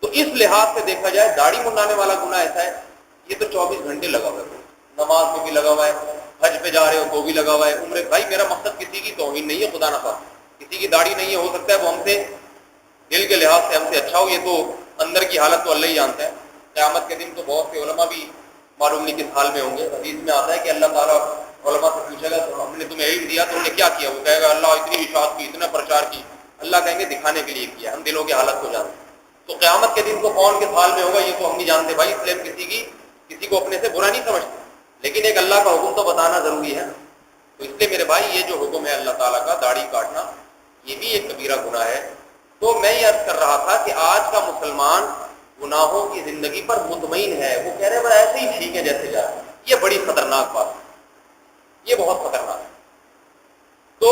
تو اس لحاظ سے دیکھا جائے داڑھی منڈانے والا گناہ ایسا ہے، یہ تو 24 گھنٹے لگا ہوا ہے، نماز میں بھی لگا ہوا ہے، حج پہ جا رہے ہو تو بھی لگا ہوا ہے، عمرے بھائی میرا مقصد کسی کی توہین نہیں ہے، خدا نہ خواستہ کسی کی داڑھی نہیں ہے، ہو سکتا ہے وہ ہم سے دل کے لحاظ سے ہم سے اچھا ہو، یہ تو اندر کی حالت تو اللہ ہی جانتا ہے۔ قیامت کے دن تو بہت سے علماء بھی معلوم نہیں کس حال میں ہوں گے۔ حدیث میں آتا ہے کہ اللہ تعالیٰ علماء سے پوچھے گا تو ہم نے تمہیں علم دیا تم نے کیا کیا؟ وہ کہے گا اللہ اتنی اشاعت کی، اتنا پرچار کی۔ اللہ کہیں گے دکھانے کے لیے کیا، ہم دلوں کی حالت کو جانتے ہیں۔ تو قیامت کے دن کو کون کس حال میں ہوگا یہ تو ہم نہیں جانتے بھائی، اس لیے کسی کو اپنے سے برا نہیں سمجھتے، لیکن ایک اللہ کا حکم تو بتانا ضروری ہے۔ تو اس لیے میرے بھائی یہ جو حکم ہے اللہ تعالیٰ کا داڑھی کاٹنا، یہ بھی ایک کبیرہ گناہ ہے۔ تو میں یہ عرض کر رہا تھا کہ آج کا مسلمان گناہوں کی زندگی پر مطمئن ہے، وہ کہہ رہے ہیں ایسے ہی ٹھیک ہے جیسے جا رہے ہیں۔ یہ بڑی خطرناک بات ہے، یہ بہت خطرناک ہے۔ تو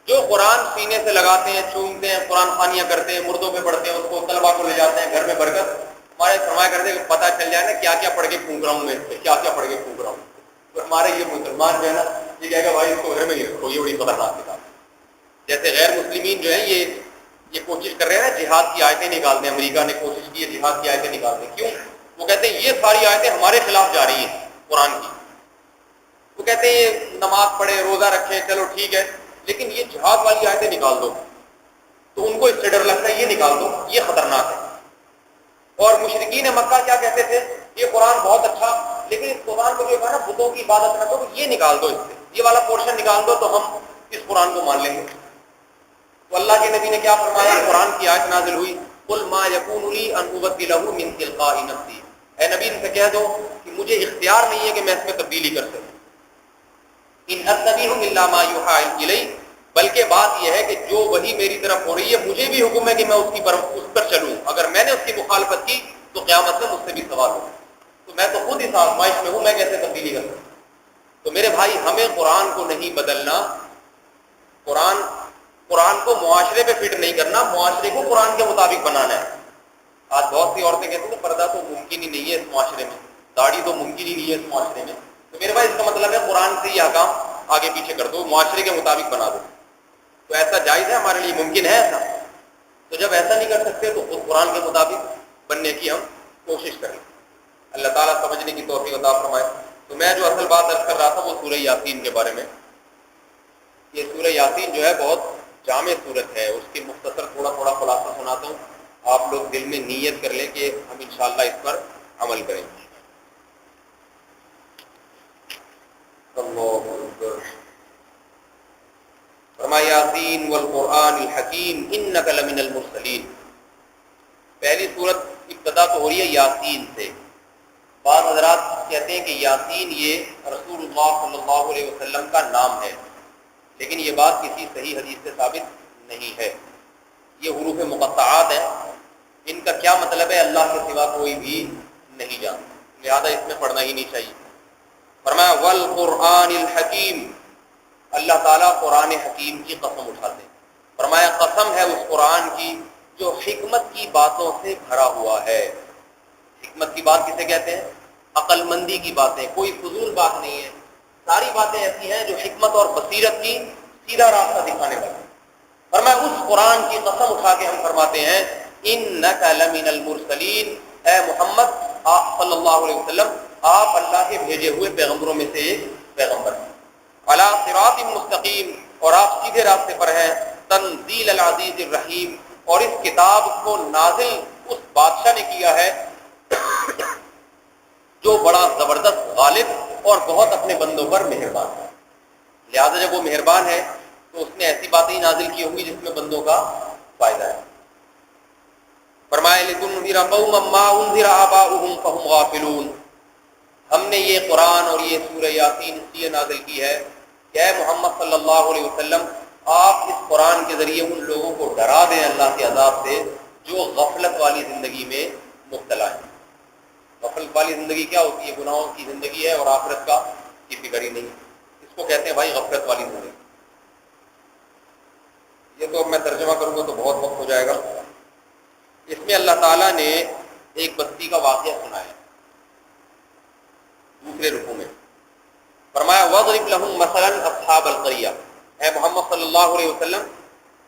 جو قرآن سینے سے لگاتے ہیں، چومتے ہیں، قرآن خوانیاں کرتے ہیں، مردوں پہ پڑھتے ہیں، اس کو طلبا کو لے جاتے ہیں گھر میں برکت، ہمارے فرمایا کرتے ہیں کہ پتہ چل جائے نا کیا کیا پڑھ کے پھونک رہا ہوں میں، کیا کیا پڑھ کے پھونک رہا ہوں۔ تو ہمارے یہ مسلمان جو ہے نا یہ کہے گا بھائی اس کو گھر میں ہی رکھو، یہ بڑی خطرناک کتاب ہے۔ جیسے غیر مسلمین جو ہیں یہ کوشش کر رہے ہیں نا جہاد کی آیتیں نکال دیں، امریکہ نے کوشش کی ہے جہاد کی آیتیں نکال دیں۔ کیوں؟ وہ کہتے ہیں یہ ساری آیتیں ہمارے خلاف جا رہی ہیں قرآن کی۔ وہ کہتے ہیں یہ نماز پڑھے، روزہ رکھے، چلو ٹھیک ہے، لیکن یہ جہاد والی آیتیں نکال دو۔ تو ان کو اس سے ڈر لگتا ہے یہ نکال دو، یہ خطرناک ہے۔ اور مشرکین مکہ کیا کہتے تھے؟ یہ قرآن بہت اچھا، لیکن اس قرآن کو جو ہے نا بتوں کی عبادت نہ کرو، یہ نکال دو، اس سے یہ والا پورشن نکال دو تو ہم اس قرآن کو مان لیں گے۔ تو اللہ کے نبی نے کیا فرمایا؟ قرآن کی آیت نازل ہوئی، قل ما یکون لی ان ابدلہ من تلقاء نفسی، اے نبی ان سے کہہ دو کہ مجھے اختیار نہیں ہے کہ میں اس میں تبدیلی کر سکوں۔ ان اتبع الا ما یوحى الی، بلکہ بات یہ ہے کہ جو وحی میری طرف ہو رہی ہے مجھے بھی حکم ہے کہ میں اس پر چلوں، اگر میں نے اس کی مخالفت کی تو قیامت میں مجھ سے بھی سوال ہوگا۔ تو میں تو خود اس آزمائش میں ہوں، میں کیسے تبدیلی کر سکتا ہوں؟ تو میرے بھائی ہمیں قرآن کو نہیں بدلنا، قرآن کو معاشرے پہ فٹ نہیں کرنا، معاشرے کو قرآن کے مطابق بنانا ہے۔ آج بہت سی عورتیں کہتی ہیں پردہ تو ممکن ہی نہیں ہے اس معاشرے میں، داڑھی تو ممکن ہی نہیں ہے اس معاشرے میں۔ تو میرے بھائی اس کا مطلب ہے قرآن سے یہ احکام آگے پیچھے کر دو، معاشرے کے مطابق بنا دو۔ تو ایسا جائز ہے ہمارے لیے؟ ممکن ہے ایسا؟ تو جب ایسا نہیں کر سکتے تو خود قرآن کے مطابق بننے کی ہم کوشش کریں۔ اللہ تعالیٰ سمجھنے کی توفیق عطا فرمائے۔ تو میں جو اصل بات عرض کر رہا تھا وہ سورہ یاسین کے بارے میں۔ یہ سورہ یاسین جو ہے بہت جامع صورت ہے، اس کی مختصر تھوڑا خلاصہ سناتا ہوں، آپ لوگ دل میں نیت کر لیں کہ ہم انشاءاللہ اس پر عمل کریں گے۔ اللہ اکبر۔ فرمایا یاسین والقرآن الحکیم انک لمن المرسلین۔ پہلی صورت ابتدا تو ہو رہی ہے یاسین سے۔ بعض حضرات کہتے ہیں کہ یاسین یہ رسول اللہ صلی اللہ علیہ وسلم کا نام ہے، لیکن یہ بات کسی صحیح حدیث سے ثابت نہیں ہے۔ یہ حروف مقطعات ہیں، ان کا کیا مطلب ہے اللہ کے سوا کوئی بھی نہیں جانتا، لہذا اس میں پڑھنا ہی نہیں چاہیے۔ فرمایا والقرآن الحکیم، اللہ تعالیٰ قرآن حکیم کی قسم اٹھاتے ہیں۔ فرمایا قسم ہے اس قرآن کی جو حکمت کی باتوں سے بھرا ہوا ہے۔ حکمت کی بات کسے کہتے ہیں؟ عقل مندی کی باتیں، کوئی فضول بات نہیں ہے، ساری باتیں ایسی ہیں جو حکمت اور بصیرت کی سیدھا راستہ دکھانے والی۔ فرمایا اس قرآن کی قسم اٹھا کے ہم فرماتے ہیں انک لمن المرسلین، اے محمد آپ صلی اللہ علیہ وسلم آپ اللہ کے بھیجے ہوئے پیغمبروں میں سے ایک پیغمبر ہیں۔ علی صراط مستقیم، اور آپ سیدھے راستے پر ہیں۔ تنزیل العزیز الرحیم، اور اس کتاب کو نازل اس بادشاہ نے کیا ہے جو بڑا زبردست غالب اور بہت اپنے بندوں پر مہربان ہے۔ لہذا جب وہ مہربان ہے تو اس نے ایسی باتیں نازل کی ہوں گی جس میں بندوں کا فائدہ ہے۔ فرمایا لتنذر قوما ما انذر آباؤہم فہم غافلون، ہم نے یہ قرآن اور یہ سورہ یاسین اس لیے نازل کی ہے کہ اے محمد صلی اللہ علیہ وسلم آپ اس قرآن کے ذریعے ان لوگوں کو ڈرا دیں اللہ کے عذاب سے جو غفلت والی زندگی میں مبتلا ہیں۔ غفلت والی زندگی کیا ہوتی ہے؟ گناہوں کی زندگی ہے اور آخرت کا کی فکر ہی نہیں، اس کو کہتے ہیں بھائی غفلت والی زندگی۔ یہ تو میں ترجمہ کروں گا تو بہت وقت ہو جائے گا۔ اس میں اللہ تعالیٰ نے ایک بستی کا واقعہ سنایا دوسرے رکوع میں۔ فرمایا وَاضْرِبْ لَهُم مَثَلًا أَصْحَابَ الْقَرْيَةِ، اے محمد صلی اللہ علیہ وسلم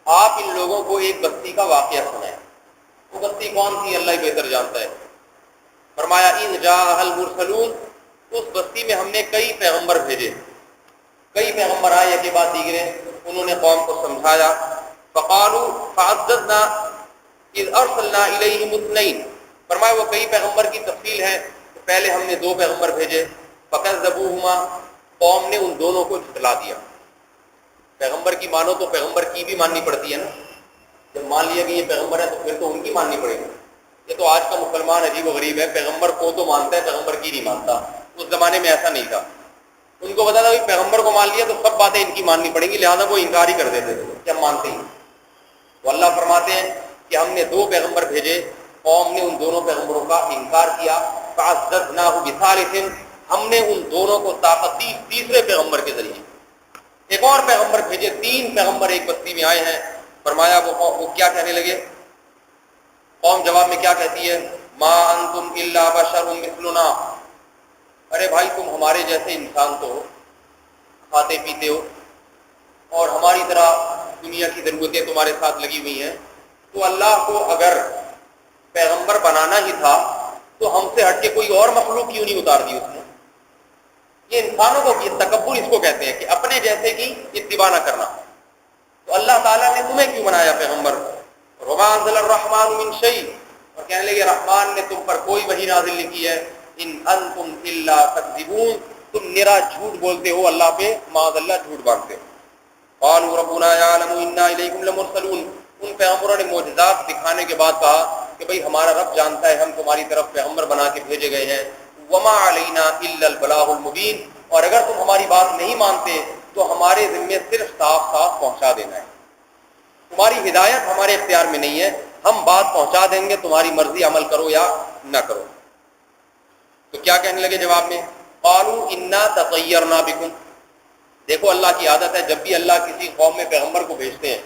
آپ ان لوگوں کو ایک بستی کا واقعہ سنائیں۔ وہ بستی کون تھی اللہ ہی بہتر جانتا ہے۔ فرمایا اذ جاء المرسلون، اس بستی میں ہم نے کئی پیغمبر بھیجے، کئی پیغمبر آئے ایک کے بعد دیگرے، انہوں نے قوم کو سمجھایا۔ فقالوا فعززنا اذ ارسلنا الیہم اثنین، فرمایا وہ کئی پیغمبر کی تفصیل ہے، پہلے ہم نے 2 پیغمبر بھیجے، فکذبوہما، قوم نے ان دونوں کو جھٹلا دیا۔ پیغمبر کی مانو تو پیغمبر کی بھی ماننی پڑتی ہے نا، جب مان لیا کہ یہ پیغمبر ہے تو پھر تو ان کی ماننی پڑے گی۔ یہ تو آج کا مسلمان عجیب و غریب ہے، پیغمبر کو تو مانتا ہے، پیغمبر کی نہیں مانتا۔ اس زمانے میں ایسا نہیں تھا، ان کو پتا تھا کہ پیغمبر کو مان لیا تو سب باتیں ان کی ماننی پڑیں گی، لہٰذا وہ انکار ہی کر دیتے تھے کہ ہم مانتے ہی۔ تو اللہ فرماتے ہیں کہ ہم نے 2 پیغمبر بھیجے، قوم نے ان دونوں پیغمبروں کا انکار کیا۔ فعززناہ بثالث، ہم نے ان دونوں کو طاقت دی تیسرے پیغمبر کے ذریعے۔ ایک اور پیغمبر بھیجے، 3 پیغمبر ایک بستی میں آئے ہیں۔ فرمایا وہ کیا کہنے لگے، قوم جواب میں کیا کہتی ہے، ما انتم الا بشر مثلنا، ارے بھائی تم ہمارے جیسے انسان تو ہو، کھاتے پیتے ہو اور ہماری طرح دنیا کی ضرورتیں تمہارے ساتھ لگی ہوئی ہیں، تو اللہ کو اگر پیغمبر بنانا ہی تھا تو ہم سے ہٹ کے کوئی اور مخلوق کیوں نہیں اتار دی اس نے؟ یہ انسانوں کو یہ تکبر اس کو کہتے ہیں کہ اپنے جیسے کی اتباع نہ کرنا۔ تو اللہ تعالیٰ نے تمہیں کیوں بنایا پیغمبر؟ وما انزل الرحمن من شیء، اور کہنے لگے رحمان نے تم پر کوئی وحی نازل نہیں کی ہے، ان انتم الا تکذبون، تم نرا جھوٹ بولتے ہو اللہ پہ، معاذ اللہ جھوٹ باندھتے ہو۔ قالوا ربنا يعلم انا الیکم لمرسلون، ان پیغمبروں نے معجزات دکھانے کے بعد کہا کہ بھئی ہمارا رب جانتا ہے ہم تمہاری طرف پیغمبر بنا کے بھیجے گئے ہیں، وما علینا الا البلاغ المبین، اور اگر تم ہماری بات نہیں مانتے تو ہمارے ذمے صرف صاف صاف پہنچا دینا ہے، تمہاری ہدایت ہمارے اختیار میں نہیں ہے، ہم بات پہنچا دیں گے، تمہاری مرضی عمل کرو یا نہ کرو۔ تو کیا کہنے لگے جواب میں، قالوا انا تطیرنا بکم، دیکھو اللہ کی عادت ہے جب بھی اللہ کسی قوم میں پیغمبر کو بھیجتے ہیں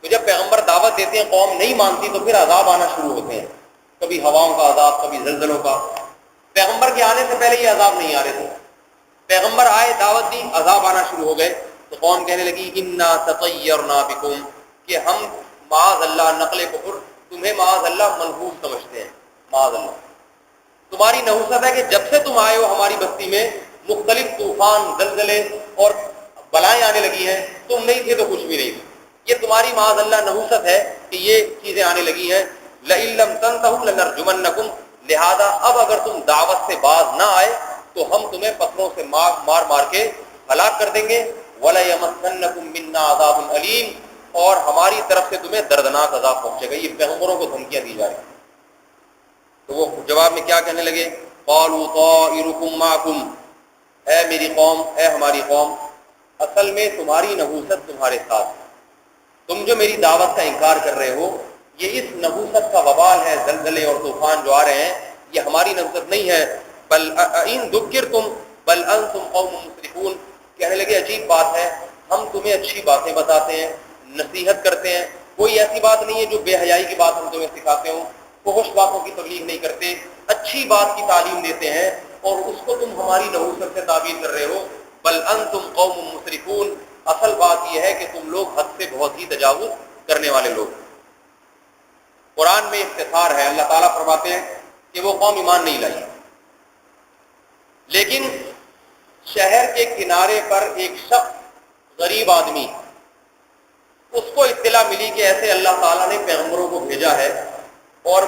تو جب پیغمبر دعوت دیتے ہیں قوم نہیں مانتی تو پھر عذاب آنا شروع ہوتے ہیں، کبھی ہواؤں کا عذاب، کبھی زلزلوں کا۔ پیغمبر کے آنے سے پہلے یہ عذاب نہیں آ رہے تھے، پیغمبر آئے دعوت دی عذاب آنا شروع ہو گئے، تو قوم کہنے لگی انا تطیرنا بکم، کہ ہم معاذ اللہ نقل کفر تمہیں معاذ اللہ منحوس سمجھتے ہیں، معاذ اللہ تمہاری نحوست ہے کہ جب سے تم آئے ہو ہماری بستی میں مختلف طوفان، زلزلے اور بلائیں آنے لگی ہیں، تم نہیں تھے تو کچھ بھی نہیں تھے، یہ تمہاری معاذ اللہ نحوست ہے کہ یہ چیزیں آنے لگی ہیں۔ لئن لم تنتہوا لنرجمنکم، لہذا اب اگر تم دعوت سے باز نہ آئے تو ہم تمہیں پتھروں سے مار مار کے ہلاک کر دیں گے۔ وَلَيَمَسَّنَّكُم مِّنَّا عَذَابٌ أَلِيمٌ، اور ہماری طرف سے تمہیں دردناک عذاب پہنچے گا۔ یہ پیغمبروں کو دھمکیاں دی جا رہی ہیں۔ تو وہ جواب میں کیا کہنے لگے، قَالُوا طَائِرُكُم مَّعَكُمْ، اے میری قوم، اے ہماری قوم، اصل میں تمہاری نحوست تمہارے ساتھ ہے، تم جو میری دعوت کا انکار کر رہے ہو یہ اس نحوست کا وبال ہے، زلزلے اور طوفان جو آ رہے ہیں یہ ہماری نحوست نہیں ہے۔ بل ان ذکرتم بل انتم قوم مسرفون، کہنے لگے عجیب بات ہے، ہم تمہیں اچھی باتیں بتاتے ہیں، نصیحت کرتے ہیں، کوئی ایسی بات نہیں ہے جو بے حیائی کی بات ہم تمہیں سکھاتے ہوں، فحش باتوں کی تبلیغ نہیں کرتے، اچھی بات کی تعلیم دیتے ہیں اور اس کو تم ہماری نحوست سے تعبیر کر رہے ہو۔ بل انتم قوم مسرفون، اصل بات یہ ہے کہ تم لوگ حد سے بہت ہی تجاوز کرنے والے لوگ۔ قرآن میں اختصار ہے، اللہ تعالیٰ فرماتے ہیں کہ وہ قوم ایمان نہیں لائی، لیکن شہر کے کنارے پر ایک شخص غریب آدمی، اس کو اطلاع ملی کہ ایسے اللہ تعالیٰ نے پیغمبروں کو بھیجا ہے اور